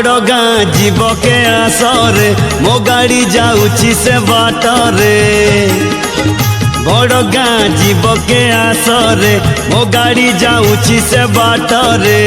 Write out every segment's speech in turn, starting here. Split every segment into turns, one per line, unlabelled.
बड़ गाँ जीव के आसरे मो गाड़ी जाऊँची से बाटरे बड़ गाँ जीव के आसरे मो गाड़ी जाऊँची से बाटरे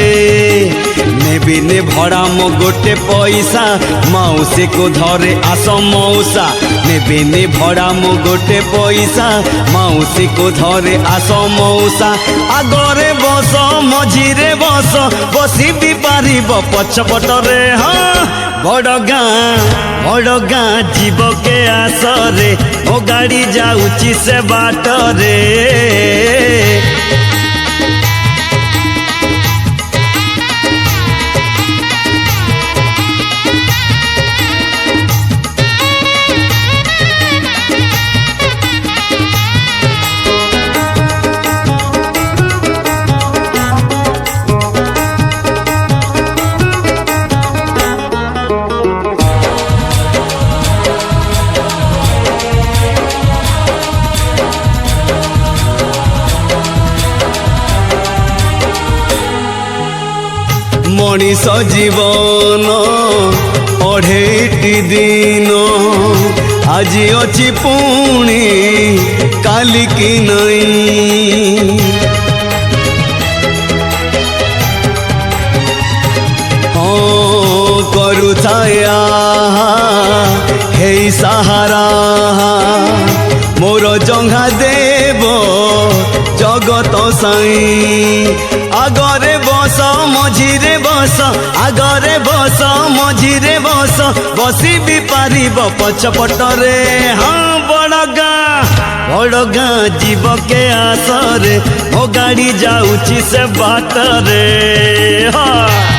नेबी ने भड़ा मो गोटे पैसा मौसी को धरे आस मौसा नेबी ने भड़ा मो गोटे पैसा मौसी को धरे आस मौसा आगरे बस मझिरे बस बसी भी पारिब पछपटरे हाँ बड़ गाँ जीव के आसरे मो गाड़ी जाऊँची से बाटरे मनीष जीवन अढ़ेटी दिन आज अच्छी पुणी काली की नहीं हाँ करुथाया हे सहारा मोर जंघा देव जगत साई आगरे बस मझिरे बस आगरे बस मझिरे बस बसी भी पारिब पछपटरे हाँ बड़ गाँ जीव के आसरे मो गाड़ी जाऊँची से बाटरे हाँ।